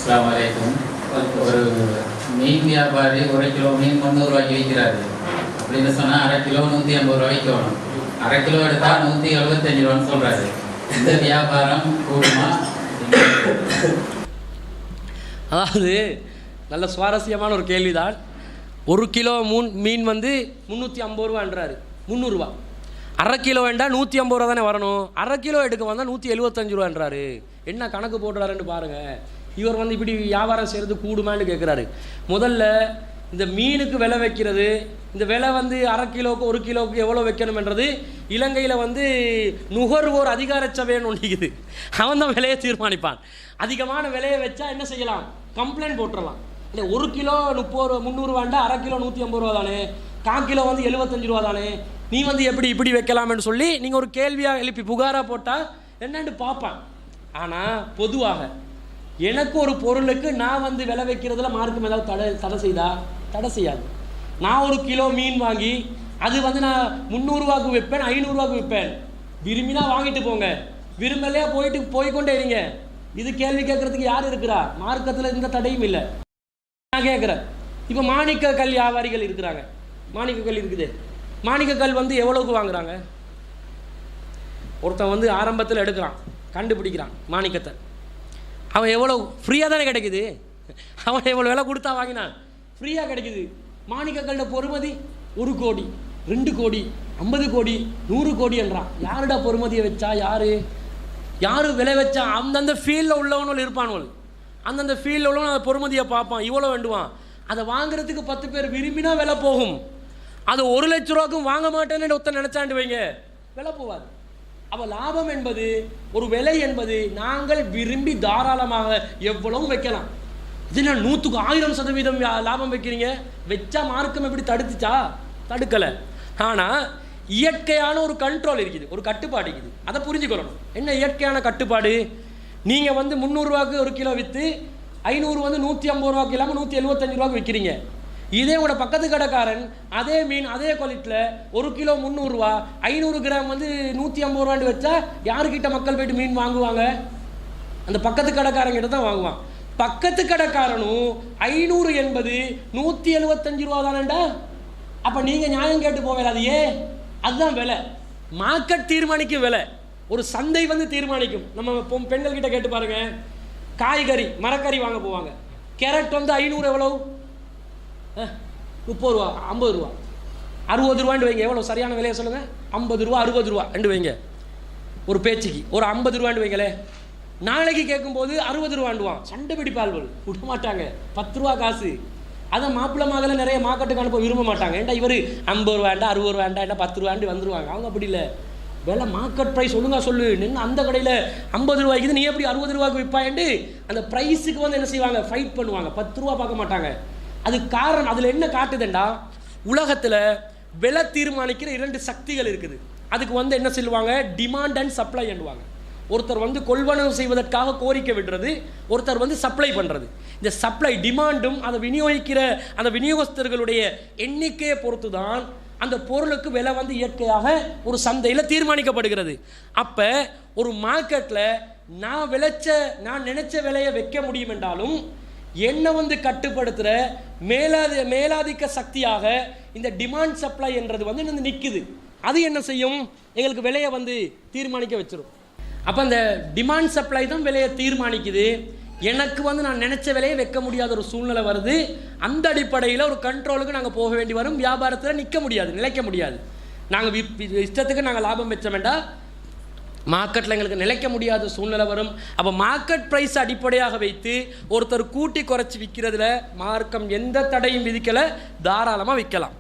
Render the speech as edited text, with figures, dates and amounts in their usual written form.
அஸ்ஸலாமு அலைக்கும். ஒரு மீன் வியாபாரி 1 கிலோ மீன் 300 ரூபாய்க்கு விற்கிறாரு அப்படின்னு சொன்னால் 1/2 கிலோ 150 ரூபாய்க்கு வேணும். 1/2 கிலோ எடுத்தால் 175 ரூபான்னு சொல்கிறாரு. இந்த வியாபாரம் கூடுமா? அதாவது நல்ல சுவாரஸ்யமான ஒரு கேள்விதான். 1 கிலோ மீன் வந்து 350 ரூபான்றாரு, 300 ரூபா. 1/2 கிலோ வேண்டாம் 150 ரூபா தானே வரணும். 1/2 கிலோ எடுக்க வந்தால் 175 ரூபான்றாரு. என்ன கணக்கு போடுறாருன்னு பாருங்கள். இவர் வந்து இப்படி வியாபாரம் செய்கிறது கூடுமான்னு கேட்குறாரு. முதல்ல இந்த மீனுக்கு விலை வைக்கிறது, இந்த விலை வந்து 1/2 கிலோவுக்கு 1 கிலோவுக்கு எவ்வளோ வைக்கணுமென்றது இலங்கையில் வந்து நுகர்வோர் அதிகார சபைன்னு ஒன்றிக்குது. அவன் தான் விலையை தீர்மானிப்பான். அதிகமான விலையை வச்சா என்ன செய்யலாம்? கம்ப்ளைண்ட் போட்டுடலாம். இல்லை 1 கிலோ 300 ரூபாண்டா 1/2 கிலோ 150 ரூபா தானே, 1/4 கிலோ வந்து 75 ரூபா தானே, நீ வந்து எப்படி இப்படி வைக்கலாம்னு சொல்லி நீங்கள் ஒரு கேள்வியாக எழுப்பி புகாராக போட்டால் என்னன்னு பார்ப்பான். ஆனால் பொதுவாக எனக்கு ஒரு பொருளுக்கு நான் வந்து விலை வைக்கிறதுல மார்க்கம் ஏதாவது தடை தடை செய்யாது. நான் 1 கிலோ மீன் வாங்கி அது வந்து நான் 300 ரூபாய்க்கு விற்பேன், 500 ரூபாய்க்கு விற்பேன். விரும்பினா வாங்கிட்டு போங்க, விரும்பலையா போய்கொண்டே இருங்க. இது கேள்வி கேட்கறதுக்கு யார் இருக்கிறா? மார்க்கத்தில் எந்த தடையும் இல்லை. நான் கேட்குறேன், இப்போ மாணிக்க கல் வியாபாரிகள் இருக்கிறாங்க. மாணிக்க கல் இருக்குது. மாணிக்க கல் வந்து எவ்வளோக்கு வாங்குறாங்க? ஒருத்தன் வந்து ஆரம்பத்தில் எடுக்கிறான், கண்டுபிடிக்கிறான் மாணிக்கத்தை. அவன் எவ்வளோ ஃப்ரீயாக தானே கிடைக்குது. அவன் எவ்வளோ விலை கொடுத்தா வாங்கினான்? ஃப்ரீயாக கிடைக்குது. மாணிக்கக்கல்ட பொறுமதி 1 கோடி, 2 கோடி, 50 கோடி, 100 கோடி என்றான். யாருடா பொறுமதியை வச்சா? யார் விலை வச்சா? அந்தந்த ஃபீல்டில் உள்ளவனும் இருப்பானுவல். அந்தந்த ஃபீல்டில் உள்ளவன் அந்த பொறுமதியை பார்ப்பான். இவ்வளோ வேண்டுவான். அதை வாங்குறதுக்கு 10 பேர் விரும்பினா விலை போகும். அது 1 லட்ச ரூபாய்க்கும் வாங்க மாட்டேன்னு ஒருத்தன் நினச்சாண்டு வைங்க, விலை போவாது. அப்போ லாபம் என்பது, ஒரு விலை என்பது நாங்கள் விரும்பி தாராளமாக எவ்வளவு வைக்கலாம். இது நான் 100க்கு 1000% லாபம் வைக்கிறீங்க. வச்சா மார்க்கம் எப்படி தடுத்துச்சா? தடுக்கலை. ஆனால் இயற்கையான ஒரு கண்ட்ரோல் இருக்குது, ஒரு கட்டுப்பாடு இருக்குது. அதை புரிஞ்சுக்கொள்ளணும். என்ன இயற்கையான கட்டுப்பாடு? நீங்கள் வந்து 300 ரூபாய்க்கு 1 கிலோ விற்று 500 வந்து 150 ரூபாய்க்கு இல்லாமல் 175 ரூபாய்க்கு விற்கிறீங்க. இதே உங்களோட பக்கத்து கடைக்காரன் அதே மீன் அதே குவாலிட்டியில் 1 கிலோ 300 ரூபா, 500 கிராம் வந்து 150 ரூபான்னு வச்சா யாருக்கிட்ட மக்கள் போய்ட்டு மீன் வாங்குவாங்க? அந்த பக்கத்து கடைக்காரங்கிட்ட தான் வாங்குவான். பக்கத்து கடைக்காரனும் 500 என்பது 175 ரூபா தானேண்டா. அப்போ நீங்கள் நியாயம் கேட்டு போவேன். அது அதுதான் விலை. மார்க்கெட் தீர்மானிக்கும் விலை. ஒரு சந்தை வந்து தீர்மானிக்கும். நம்ம பெண்கள் கிட்ட கேட்டு பாருங்க. காய்கறி மரக்கறி வாங்க போவாங்க. கேரட் வந்து 500 எவ்வளவு? 30 ரூபா, 50 ரூபா, 60 ரூபான்னு வைங்க. எவ்வளோ சரியான விலையை சொல்லுங்கள்? 50 ரூபா 60 ரூபா ரெண்டு வைங்க. ஒரு பேச்சுக்கு ஒரு 50 ரூபான்னு வைங்களே. நாளைக்கு கேட்கும்போது 60 ரூபாண்டுவான். சண்டை பிடிப்பாள்கள் விட மாட்டாங்க. 10 ரூபா காசு. அதை மாப்பிள்ளை மகளை நிறைய மார்க்கெட்டுக்கு அனுப்ப விரும்ப மாட்டாங்க. ஏன்டா இவர் 50 ரூபாண்டா 60 ரூபாண்டா என்ன 10 ரூபாண்டு வந்துருவாங்க. அவங்க அப்படி இல்லை. விலை மார்க்கெட் ப்ரைஸ் ஒழுங்கா சொல்லு. நின்று அந்த கடையில் 50 ரூபாய்க்கு நீ எப்படி 60 ரூபாய்க்கு விற்பாயண்டு அந்த ப்ரைஸுக்கு வந்து என்ன செய்வாங்க? ஃபைட் பண்ணுவாங்க. 10 ரூபா பார்க்க மாட்டாங்க. அது காரணம். அதில் என்ன காட்டுதுண்டா, உலகத்தில் விலை தீர்மானிக்கிற 2 சக்திகள் இருக்குது. அதுக்கு வந்து என்ன சொல்லுவாங்க? டிமாண்ட் அண்ட் சப்ளை என்னுவாங்க. ஒருத்தர் வந்து கொள்வனவு செய்வதற்காக கோரிக்கை விடுறது, ஒருத்தர் வந்து சப்ளை பண்ணுறது. இந்த சப்ளை டிமாண்டும் அதை விநியோகிக்கிற அந்த விநியோகஸ்தர்களுடைய எண்ணிக்கையை பொறுத்து தான் அந்த பொருளுக்கு விலை வந்து இயற்கையாக ஒரு சந்தையில் தீர்மானிக்கப்படுகிறது. அப்போ ஒரு மார்க்கெட்டில் நான் நினைச்ச விலையை வைக்க முடியும் என்றாலும் என்னை வந்து கட்டுப்படுத்துகிற மேலாதிக்க சக்தியாக இந்த டிமாண்ட் சப்ளை என்றது வந்து நிற்குது. அது என்ன செய்யும்? எங்களுக்கு விலையை வந்து தீர்மானிக்க வச்சிடும். அப்போ அந்த டிமாண்ட் சப்ளை தான் விலையை தீர்மானிக்குது. எனக்கு வந்து நான் நினச்ச விலையை வைக்க முடியாத ஒரு சூழ்நிலை வருது. அந்த அடிப்படையில் ஒரு கண்ட்ரோலுக்கு நாங்கள் போக வேண்டி வரும். வியாபாரத்தில் நிற்க முடியாது, நிலைக்க முடியாது. நாங்கள் இஷ்டத்துக்கு நாங்கள் லாபம் வச்ச வேண்டாம், மார்க்கெட்டில் எங்களுக்கு நிலைக்க முடியாத சூழ்நிலை வரும். அப்போ மார்க்கெட் ப்ரைஸ் அடிப்படையாக வைத்து ஒருத்தர் கூட்டி குறைச்சி விற்கிறதுல மார்க்கம் எந்த தடையும் விதிக்கலை. தாராளமாக விற்கலாம்.